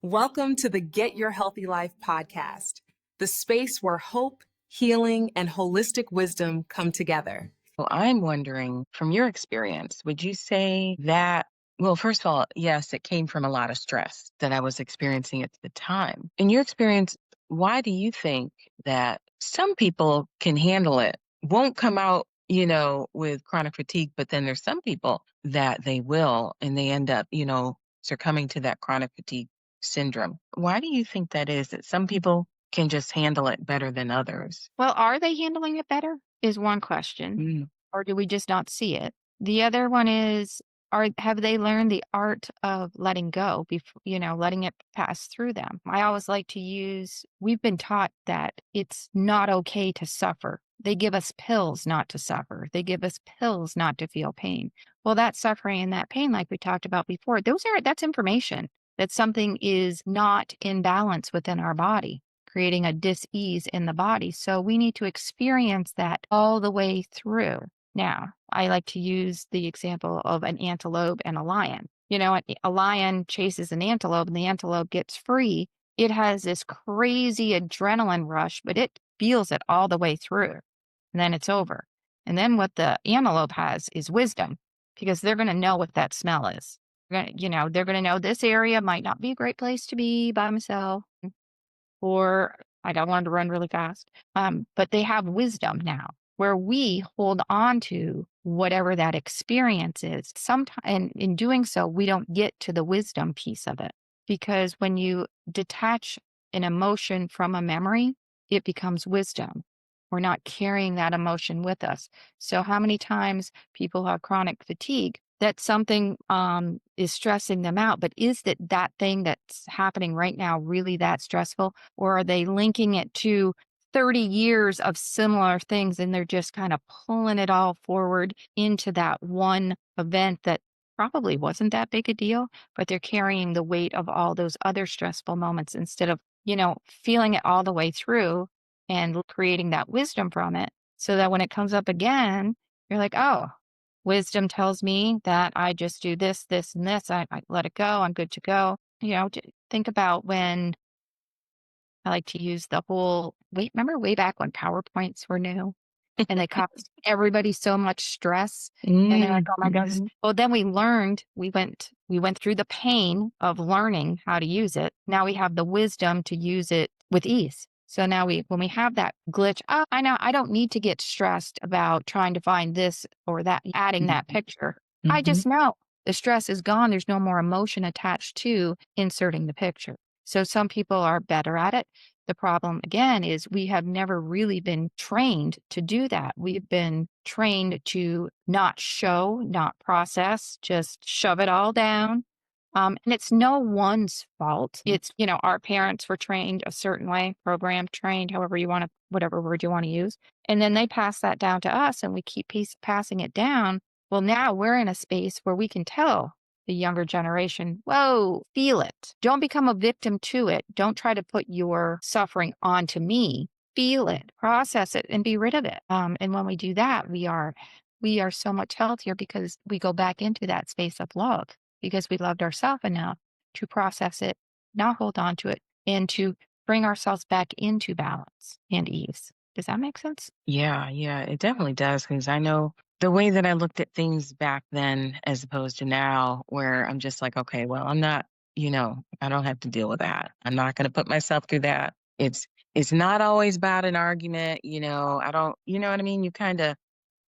Welcome to the Get Your Healthy Life podcast, the space where hope, healing, and holistic wisdom come together. Well, I'm wondering, from your experience, would you say that, well, first of all, yes, it came from a lot of stress that I was experiencing at the time. In your experience, why do you think that some people can handle it, won't come out, with chronic fatigue, but then there's some people that they will, and they end up, succumbing to that chronic fatigue syndrome? Why do you think that is, that some people can just handle it better than others? Well, are they handling it better is one question, Mm. or do we just not see it? The other one is, have they learned the art of letting go before, letting it pass through them? I always like to use, we've been taught that it's not okay to suffer. They give us pills not to suffer. They give us pills not to feel pain. Well, that suffering and that pain, like we talked about before, that's information that something is not in balance within our body, creating a dis-ease in the body. So we need to experience that all the way through. Now, I like to use the example of an antelope and a lion. A lion chases an antelope and the antelope gets free. It has this crazy adrenaline rush, but it feels it all the way through. And then it's over. And then what the antelope has is wisdom, because they're going to know what that smell is. They're going to know this area might not be a great place to be by myself, or I don't want to run really fast. But they have wisdom now, where we hold on to whatever that experience is. Sometimes, and in doing so, we don't get to the wisdom piece of it, because when you detach an emotion from a memory, it becomes wisdom. We're not carrying that emotion with us. So how many times people have chronic fatigue, that something is stressing them out, but is that thing that's happening right now really that stressful? Or are they linking it to 30 years of similar things, and they're just kind of pulling it all forward into that one event that probably wasn't that big a deal, but they're carrying the weight of all those other stressful moments instead of, feeling it all the way through and creating that wisdom from it, so that when it comes up again, you're like, oh, wisdom tells me that I just do this, this, and this. I let it go. I'm good to go. Think about when I like to use the whole, remember way back when PowerPoints were new and they caused everybody so much stress, and they're like, oh my gosh. Mhm. Well, then we went through the pain of learning how to use it. Now we have the wisdom to use it with ease. So now when we have that glitch, oh, I know I don't need to get stressed about trying to find this or that, adding that picture. I Mhm. just know the stress is gone. There's no more emotion attached to inserting the picture. So some people are better at it. The problem, again, is we have never really been trained to do that. We've been trained to not show, not process, just shove it all down. And it's no one's fault. It's, our parents were trained a certain way, programmed, trained, however you want to, whatever word you want to use. And then they pass that down to us, and we keep passing it down. Well, now we're in a space where we can tell the younger generation, whoa, feel it. Don't become a victim to it. Don't try to put your suffering onto me. Feel it, process it, and be rid of it. And when we do that, we are so much healthier, because we go back into that space of love, because we loved ourselves enough to process it, not hold on to it, and to bring ourselves back into balance and ease. Does that make sense? Yeah, yeah, it definitely does, because I know the way that I looked at things back then as opposed to now, where I'm just like, okay, well, I'm not, I don't have to deal with that. I'm not going to put myself through that. It's not always about an argument, I don't, you know what I mean? You kind of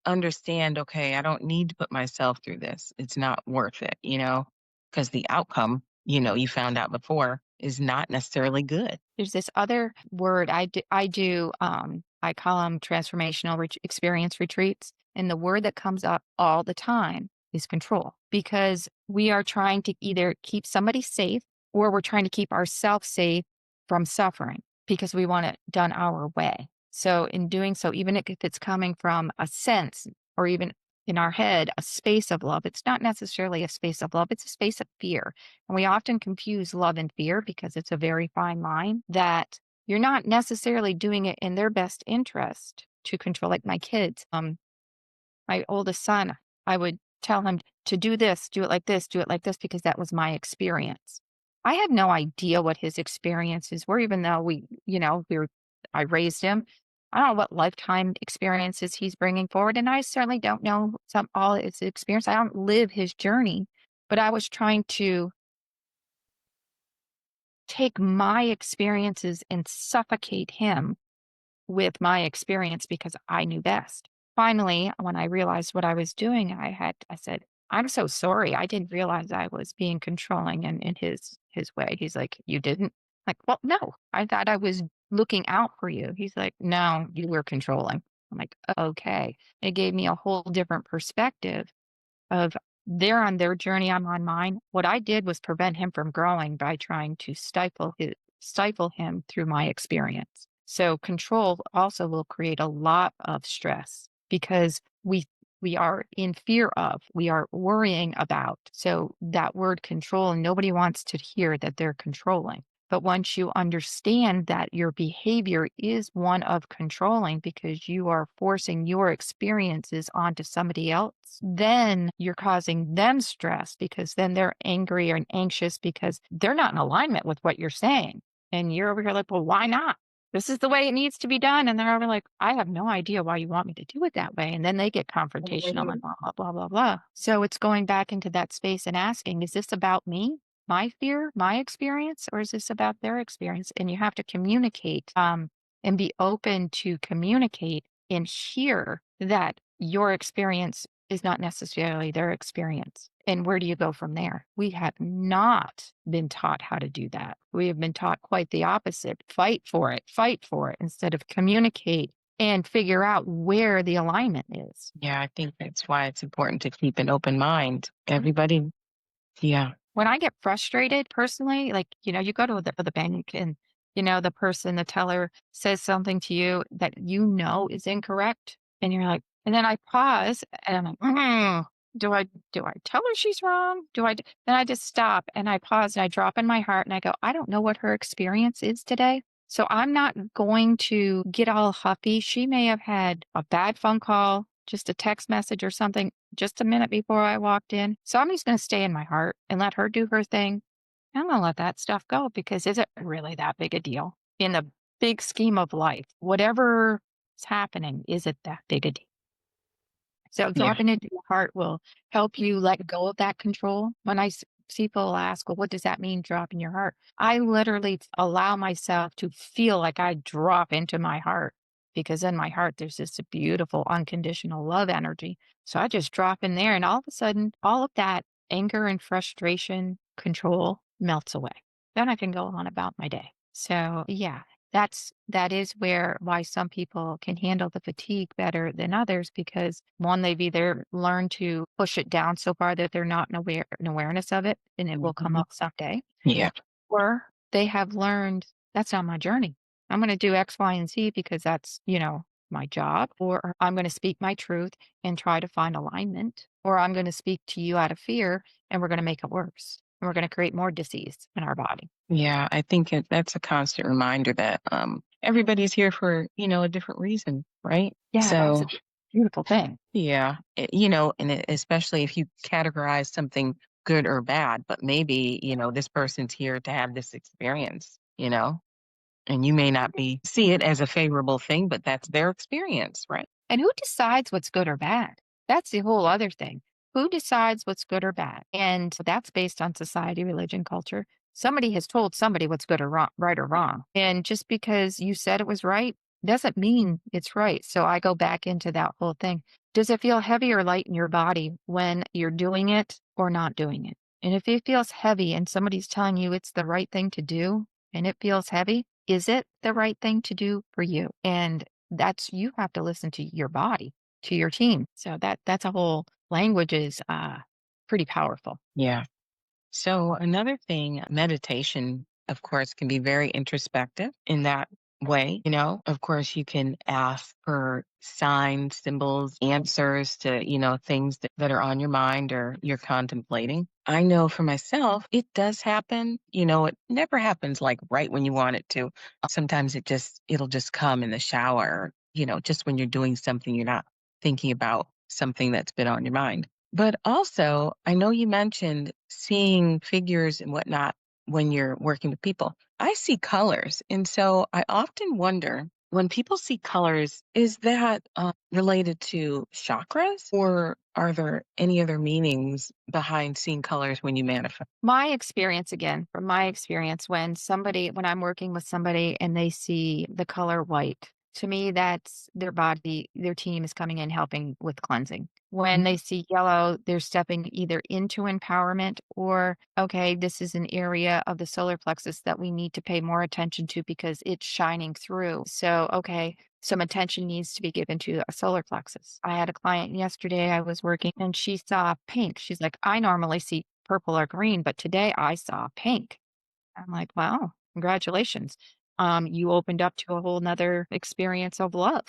understand, okay, I don't need to put myself through this. It's not worth it, because the outcome, you found out before is not necessarily good. There's this other word I call them transformational experience retreats. And the word that comes up all the time is control, because we are trying to either keep somebody safe, or we're trying to keep ourselves safe from suffering, because we want it done our way. So in doing so, even if it's coming from a sense, or even in our head, a space of love, it's not necessarily a space of love, it's a space of fear. And we often confuse love and fear, because it's a very fine line, that you're not necessarily doing it in their best interest to control. Like my kids, my oldest son, I would tell him to do this, do it like this, do it like this, because that was my experience. I had no idea what his experiences were, even though I raised him. I don't know what lifetime experiences he's bringing forward, and I certainly don't know all his experience. I don't live his journey, but I was trying to take my experiences and suffocate him with my experience because I knew best. Finally, when I realized what I was doing, I said, "I'm so sorry. I didn't realize I was being controlling in his way." He's like, "You didn't?" Like, "Well, no. I thought I was looking out for you." He's like, "No, you were controlling." I'm like, "Okay." It gave me a whole different perspective of they're on their journey, I'm on mine. What I did was prevent him from growing by trying to stifle him through my experience. So control also will create a lot of stress because we are in fear of, we are worrying about. So that word control, and nobody wants to hear that they're controlling. But once you understand that your behavior is one of controlling because you are forcing your experiences onto somebody else, then you're causing them stress because then they're angry and anxious because they're not in alignment with what you're saying. And you're over here like, well, why not? This is the way it needs to be done. And they're over like, I have no idea why you want me to do it that way. And then they get confrontational and blah, blah, blah, blah, blah. So it's going back into that space and asking, is this about me? My fear, my experience, or is this about their experience? And you have to communicate and be open to communicate and hear that your experience is not necessarily their experience. And where do you go from there? We have not been taught how to do that. We have been taught quite the opposite. Fight for it, instead of communicate and figure out where the alignment is. Yeah, I think that's why it's important to keep an open mind. Everybody, yeah, When I get frustrated personally, like, you go to the bank and, the person, the teller says something to you that is incorrect. And you're like, and then I pause and I'm like, do I tell her she's wrong? Then I just stop and I pause and I drop in my heart and I go, I don't know what her experience is today. So I'm not going to get all huffy. She may have had a bad phone call, just a text message or something just a minute before I walked in. So I'm just going to stay in my heart and let her do her thing. I'm going to let that stuff go because is it really that big a deal in the big scheme of life? Whatever is happening, is it that big a deal? So yeah, dropping into your heart will help you let go of that control. When see people ask, well, what does that mean, drop in your heart? I literally allow myself to feel like I drop into my heart because in my heart, there's this beautiful unconditional love energy. So I just drop in there and all of a sudden, all of that anger and frustration, control melts away. Then I can go on about my day. So yeah, that is why some people can handle the fatigue better than others because one, they've either learned to push it down so far that they're not in awareness of it and it will come mhm, up someday, yeah, or they have learned that's not my journey. I'm going to do X, Y, and Z because that's, my job, or I'm going to speak my truth and try to find alignment, or I'm going to speak to you out of fear and we're going to make it worse. And we're going to create more disease in our body. yeah. I think that's a constant reminder that everybody's here for a different reason, right? Yeah, that's a So beautiful thing. yeah, especially if you categorize something good or bad, but maybe this person's here to have this experience, and you may not be see it as a favorable thing, but that's their experience, right? And who decides what's good or bad? That's the whole other thing. Who decides what's good or bad? And that's based on society, religion, culture. Somebody has told somebody what's good or wrong, right or wrong. And just because you said it was right doesn't mean it's right. So I go back into that whole thing. Does it feel heavy or light in your body when you're doing it or not doing it? And if it feels heavy and somebody's telling you it's the right thing to do and it feels heavy, is it the right thing to do for you? And that's you have to listen to your body, to your team. So that's a whole language is pretty powerful. Yeah. So another thing, meditation, of course, can be very introspective in that way. Of course, you can ask for signs, symbols, answers to, things that are on your mind or you're contemplating. I know for myself, it does happen. It never happens like right when you want it to. Sometimes it'll just come in the shower, just when you're doing something, you're not thinking about something that's been on your mind. But also, I know you mentioned seeing figures and whatnot. when you're working with people. I see colors. And so I often wonder when people see colors, is that related to chakras or are there any other meanings behind seeing colors when you manifest? My experience, again, from my experience, when I'm working with somebody and they see the color white, to me, that's their body, their team is coming in helping with cleansing. When they see yellow, they're stepping either into empowerment or, okay, this is an area of the solar plexus that we need to pay more attention to because it's shining through. So, okay, some attention needs to be given to a solar plexus. I had a client yesterday, I was working and she saw pink. She's like, I normally see purple or green, but today I saw pink. I'm like, wow, congratulations. You opened up to a whole nother experience of love.